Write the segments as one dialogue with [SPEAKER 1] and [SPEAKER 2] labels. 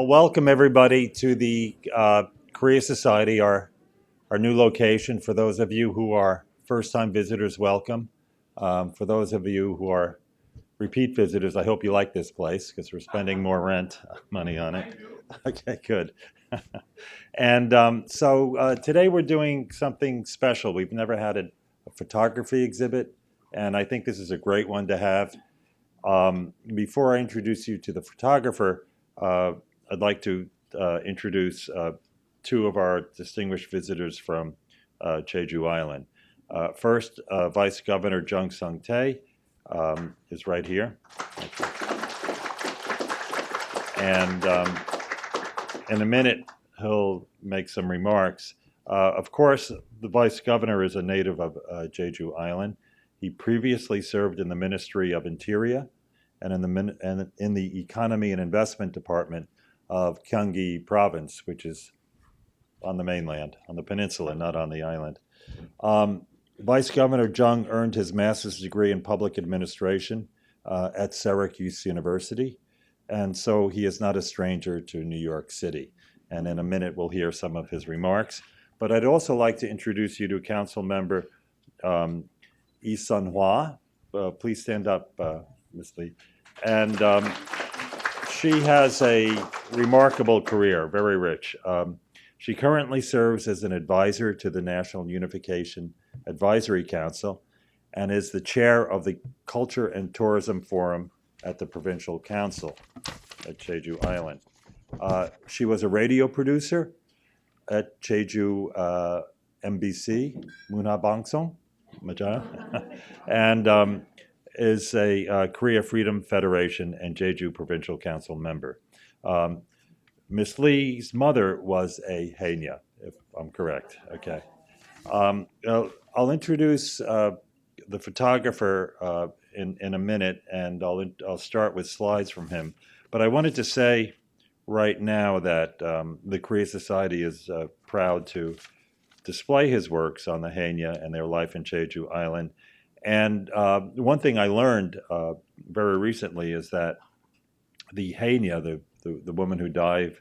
[SPEAKER 1] Well, welcome everybody to the Korea Society, our new location. For those of you who are first-time visitors, welcome. For those of you who are repeat visitors, I hope you like this place because we're spending more rent money on it. Okay, good. And so today we're doing something special. We've never had a photography exhibit, and I think this is a great one to have. Before I introduce you to the photographer, I'd like to introduce two of our distinguished visitors from JEJU Island. First, Vice Governor Jung Sung-tae is right here. And in a minute, he'll make some remarks. Of course, the Vice Governor is a native of JEJU Island. He previously served in the Ministry of Interior and in the Economy and Investment Department of Gyeonggi Province, which is on the mainland, on the peninsula, not on the island. Vice Governor Jung earned his master's degree in public administration at Syracuse University, and so he is not a stranger to New York City. And in a minute, we'll hear some of his remarks. But I'd also like to introduce you to Council Member Lee Sun-hwa. Please stand up, Ms. Lee. And she has a remarkable career, very rich. She currently serves as an advisor to the National Unification Advisory Council and is the chair of the Culture and Tourism Forum at the Provincial Council at JEJU Island. She was a radio producer at JEJU MBC, Munha Bangsong, and is a Korea Freedom Federation and JEJU Provincial Council member. Ms. Lee's mother was a haenyeo, if I'm correct. Okay. I'll introduce the photographer in a minute, and I'll start with slides from him. But I wanted to say right now that the Korea Society is proud to display his works on the haenyeo and their life in JEJU Island. And one thing I learned very recently is that the haenyeo, the woman who died,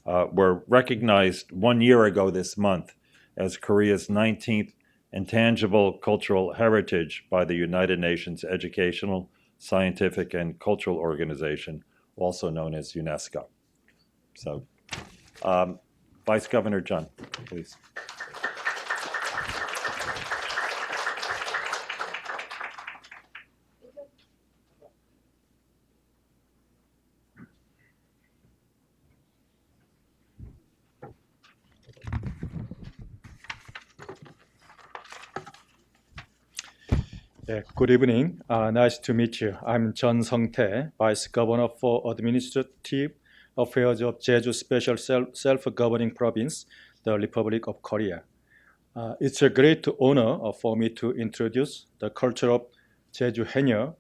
[SPEAKER 1] were recognized 1 year ago this month as Korea's 19th Intangible Cultural Heritage by the United Nations Educational, Scientific, and Cultural Organization, also known as UNESCO. So, Vice Governor Jung, please.
[SPEAKER 2] Good evening. Nice to meet you. I'm Jung Sung-tae, Vice Governor for Administrative Affairs of JEJU Special Self-Governing Province, the Republic of Korea. It's a great honor for me to introduce the culture of JEJU HAENYEO,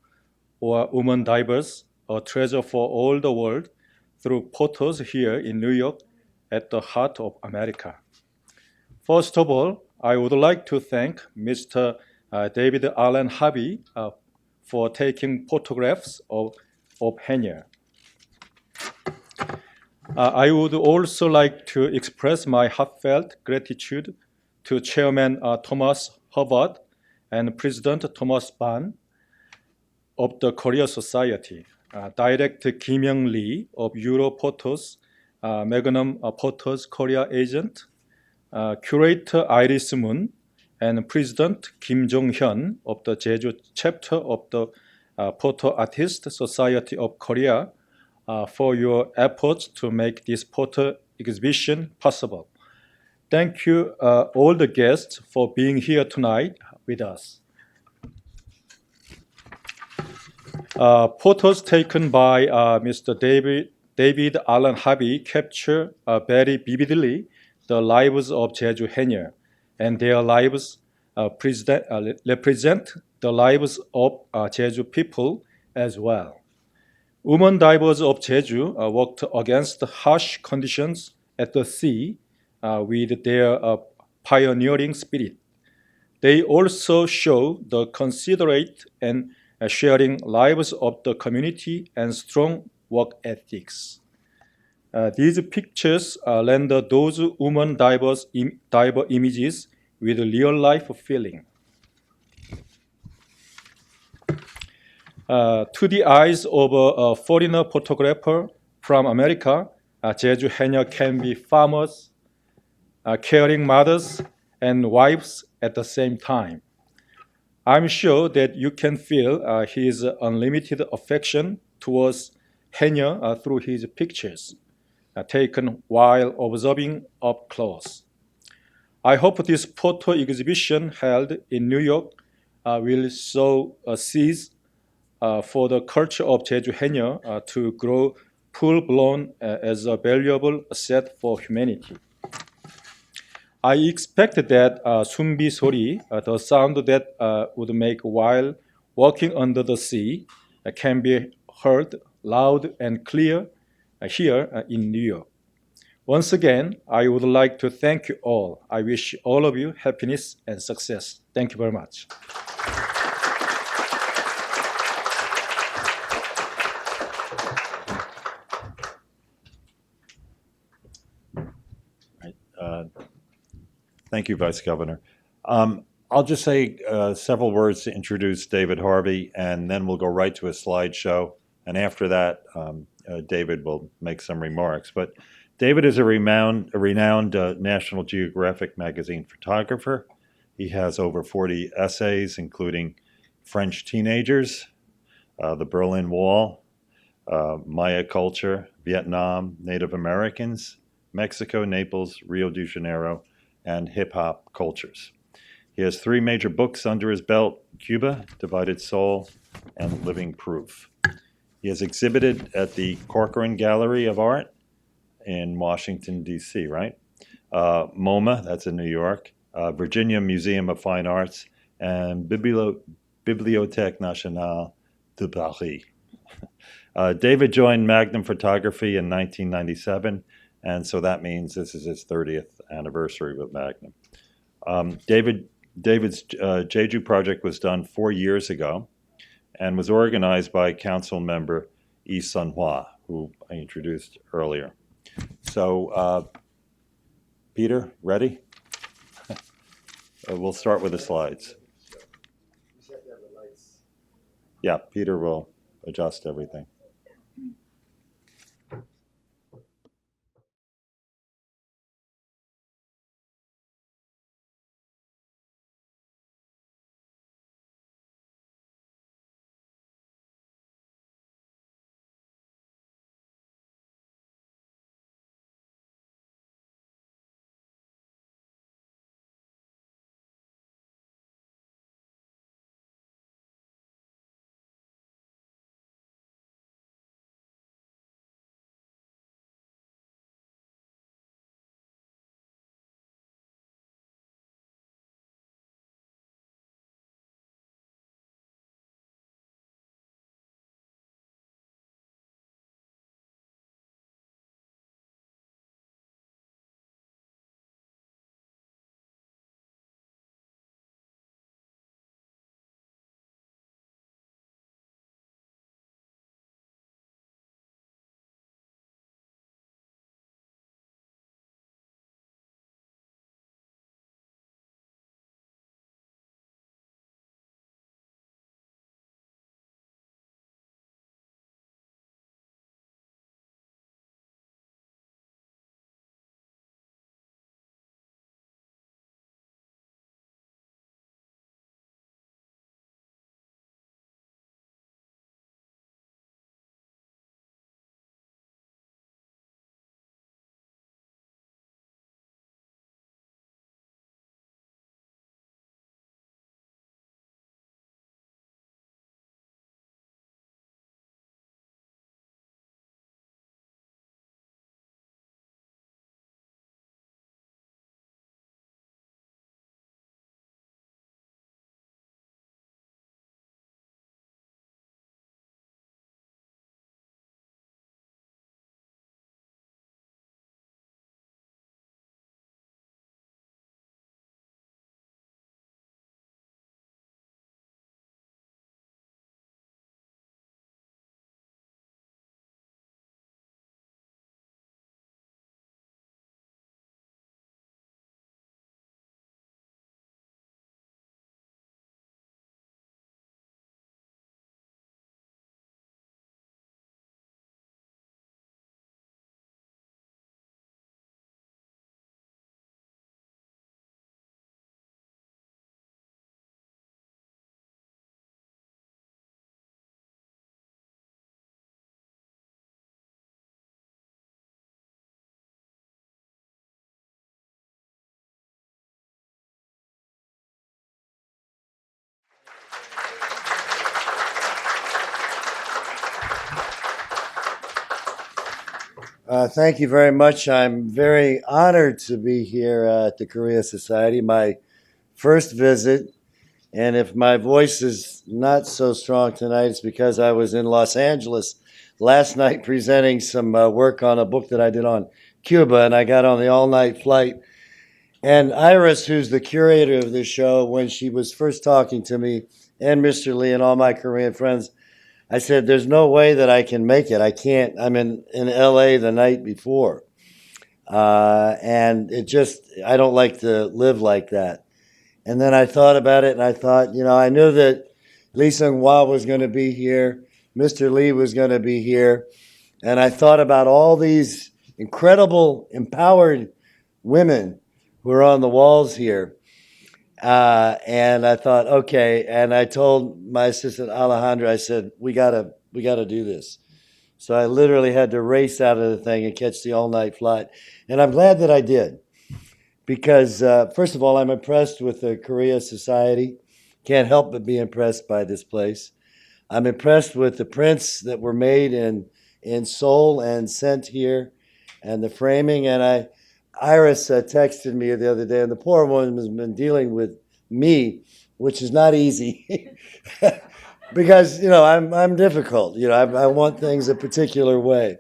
[SPEAKER 2] or woman divers, a treasure for all the world, through photos here in New York at the heart of America. First of all, I would like to thank Mr. David Alan Harvey for taking photographs of haenyeo. I would also like to express my heartfelt gratitude to Chairman Thomas Hubbard and President Thomas Ban of the Korea Society, Director Kim Young-lee of Europhotos, Magnum Photos Korea agent, Curator Iris Moon, and President Kim Jong-hyun of the JEJU chapter of the Photo Artist Society of Korea for your efforts to make this photo exhibition possible. Thank you all the guests for being here tonight with us. Photos taken by Mr. David Alan Harvey capture very vividly the lives of JEJU HAENYEO, and their lives represent the lives of JEJU people as well. Women divers of JEJU worked against harsh conditions at the sea with their pioneering spirit. They also show the considerate and sharing lives of the community and strong work ethics. These pictures render those women diverse images with real-life feeling. To the eyes of a foreigner photographer from America, JEJU HAENYEO can be farmers, caring mothers, and wives at the same time. I'm sure that you can feel his unlimited affection towards HAENYEO through his pictures taken while observing up close. I hope this photo exhibition held in New York will sow seeds for the culture of JEJU HAENYEO to grow full-blown as a valuable asset for humanity. I expect that Sumbi Sori, the sound that would make while walking under the sea, can be heard loud and clear here in New York. Once again, I would like to thank you all. I wish all of you happiness and success. Thank you very much.
[SPEAKER 1] Thank you, Vice Governor. I'll just say several words to introduce David Harvey, and then we'll go right to a slideshow. And after that, David will make some remarks. But David is a renowned National Geographic magazine photographer. He has over 40 essays, including French Teenagers, the Berlin Wall, Maya Culture, Vietnam, Native Americans, Mexico, Naples, Rio de Janeiro, and hip-hop cultures. He has 3 major books under his belt: Cuba, Divided Soul, and Living Proof. He has exhibited at the Corcoran Gallery of Art in Washington, D.C., right? MoMA, that's in New York, Virginia Museum of Fine Arts, and Bibliothèque Nationale de Paris. David joined Magnum Photography in 1997, and so that means this is his 30th anniversary with Magnum. David's JEJU project was done 4 years ago and was organized by Council Member Yi Sun-hwa, who I introduced earlier. So, Peter, ready? We'll start with the slides. Yeah, Peter will adjust everything.
[SPEAKER 3] Thank you very much. I'm very honored to be here at the Korea Society, my first visit. And if my voice is not so strong tonight, it's because I was in Los Angeles last night presenting some work on a book that I did on Cuba, and I got on the all-night flight. And Iris, who's the curator of this show, when she was first talking to me, and Mr. Lee and all my Korean friends, I said, there's no way that I can make it. I can't. I'm in LA the night before. And I don't like to live like that. And then I thought about it and I thought, I knew that Lee Sung-hwa was going to be here. Mr. Lee was going to be here. And I thought about all these incredible, empowered women who are on the walls here. And I thought, okay. And I told my assistant Alejandra, I said, we gotta do this. So I literally had to race out of the thing and catch the all-night flight. And I'm glad that I did. Because, first of all, I'm impressed with the Korea Society. Can't help but be impressed by this place. I'm impressed with the prints that were made in Seoul and sent here, and the framing. And Iris texted me the other day, and the poor woman has been dealing with me, which is not easy. Because, I'm difficult. I want things a particular way.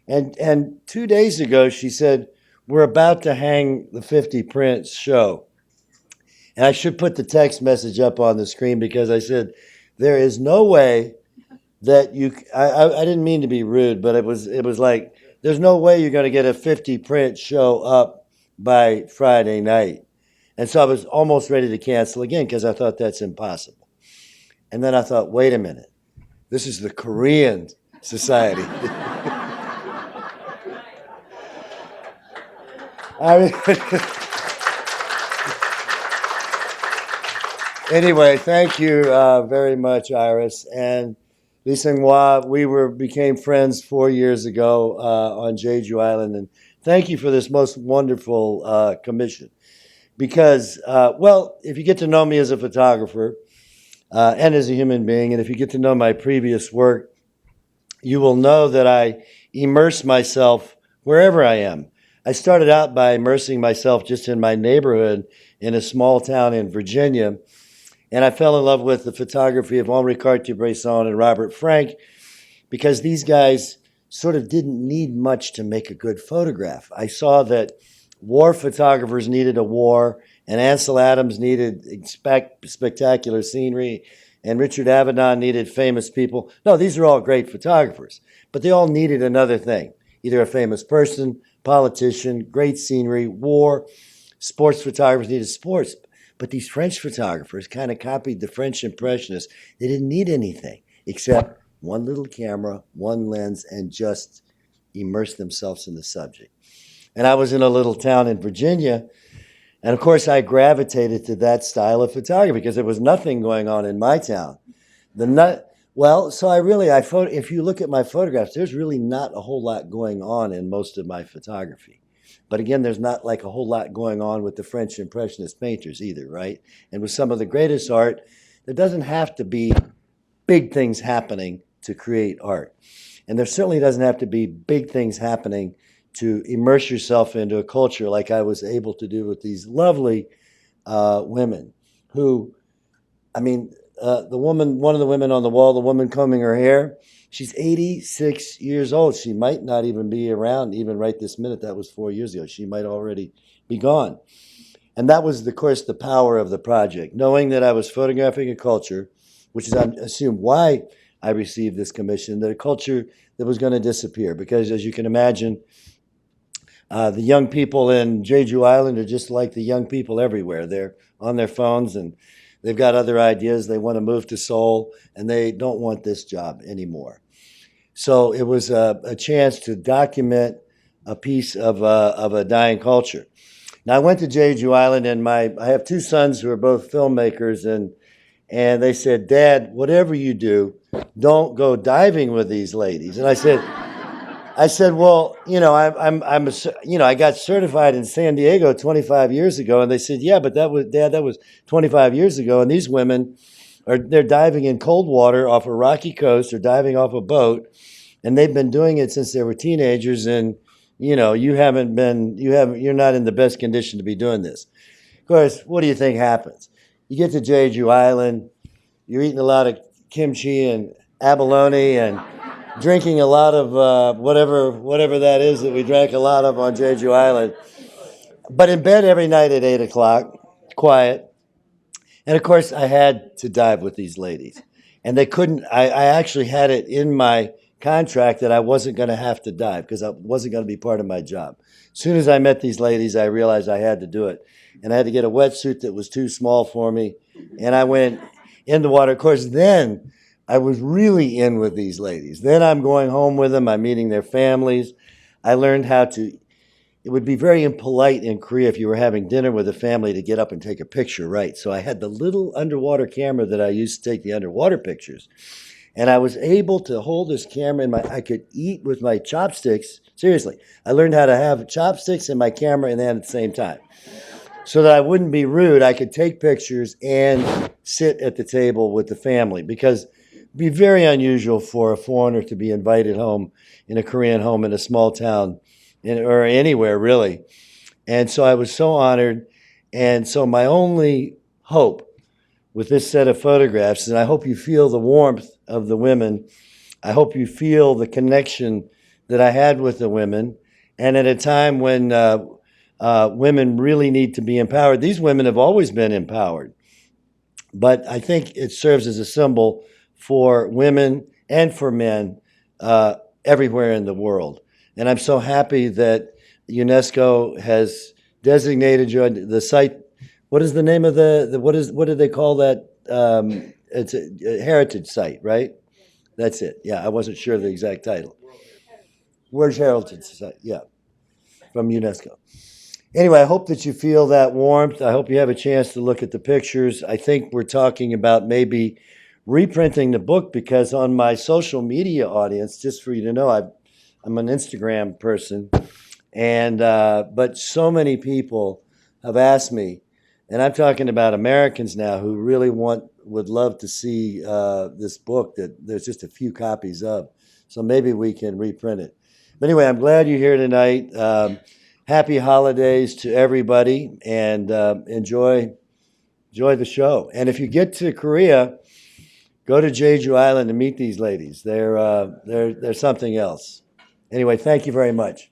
[SPEAKER 3] And 2 days ago, she said, we're about to hang the 50 prints show. And I should put the text message up on the screen because I said, there is no way that I didn't mean to be rude, but it was like, there's no way you're going to get a 50 print show up by Friday night. And so I was almost ready to cancel again because I thought that's impossible. And then I thought, wait a minute, this is the Korean Society. Anyway, thank you very much, Iris. And Lee Sung-hwa, we became friends 4 years ago on Jeju Island. And thank you for this most wonderful commission. Because, if you get to know me as a photographer and as a human being, and if you get to know my previous work, you will know that I immerse myself wherever I am. I started out by immersing myself just in my neighborhood in a small town in Virginia. And I fell in love with the photography of Henri Cartier-Bresson and Robert Frank because these guys sort of didn't need much to make a good photograph. I saw that war photographers needed a war, and Ansel Adams needed spectacular scenery, and Richard Avedon needed famous people. No, these are all great photographers, but they all needed another thing, either a famous person, politician, great scenery, war. Sports photographers needed sports. But these French photographers kind of copied the French Impressionists. They didn't need anything except one little camera, one lens, and just immerse themselves in the subject. And I was in a little town in Virginia, and of course I gravitated to that style of photography because there was nothing going on in my town. If you look at my photographs, there's really not a whole lot going on in most of my photography. But again, there's not like a whole lot going on with the French Impressionist painters either, right? And with some of the greatest art, there doesn't have to be big things happening to create art. And there certainly doesn't have to be big things happening to immerse yourself into a culture like I was able to do with these lovely women who, one of the women on the wall, the woman combing her hair, she's 86 years old. She might not even be around even right this minute. That was 4 years ago. She might already be gone. And that was, of course, the power of the project. Knowing that I was photographing a culture, which is, I assume, why I received this commission, that a culture that was going to disappear. Because as you can imagine, the young people in Jeju Island are just like the young people everywhere. They're on their phones and they've got other ideas. They want to move to Seoul and they don't want this job anymore. So it was a chance to document a piece of a dying culture. Now I went to Jeju Island and I have two sons who are both filmmakers and they said, Dad, whatever you do, don't go diving with these ladies. And I said, well, I got certified in San Diego 25 years ago. And they said, yeah, but that was 25 years ago. And these women they're diving in cold water off a rocky coast or diving off a boat and they've been doing it since they were teenagers. And you're not in the best condition to be doing this. Of course, what do you think happens? You get to Jeju Island, you're eating a lot of kimchi and abalone and drinking a lot of whatever that is that we drank a lot of on Jeju Island. But in bed every night at 8 o'clock, quiet. And of course, I had to dive with these ladies. And they couldn't, I actually had it in my contract that I wasn't going to have to dive because I wasn't going to be part of my job. As soon as I met these ladies, I realized I had to do it. And I had to get a wetsuit that was too small for me. And I went in the water. Of course, then I was really in with these ladies. Then I'm going home with them. I'm meeting their families. I learned how to, it would be very impolite in Korea if you were having dinner with a family to get up and take a picture, right? So I had the little underwater camera that I used to take the underwater pictures. And I was able to hold this camera I could eat with my chopsticks. Seriously, I learned how to have chopsticks and my camera in hand at the same time. So that I wouldn't be rude, I could take pictures and sit at the table with the family, because it'd be very unusual for a foreigner to be invited home in a Korean home in a small town or anywhere really. And so I was so honored. And so my only hope with this set of photographs, and I hope you feel the warmth of the women, I hope you feel the connection that I had with the women, and at a time when women really need to be empowered. These women have always been empowered, but I think it serves as a symbol for women and for men everywhere in the world. And I'm so happy that UNESCO has designated you the site. What is the name of what do they call that? It's a heritage site, right? That's it. Yeah, I wasn't sure of the exact title. World Heritage Site, yeah, from UNESCO. Anyway, I hope that you feel that warmth. I hope you have a chance to look at the pictures. I think we're talking about maybe reprinting the book, because on my social media audience, just for you to know, I'm an Instagram person, and but so many people have asked me, and I'm talking about Americans now who really would love to see this book that there's just a few copies of. So maybe we can reprint it. But anyway, I'm glad you're here tonight. Happy holidays to everybody, and enjoy the show. And if you get to Korea, go to Jeju Island and meet these ladies. They're something else. Anyway, thank you very much.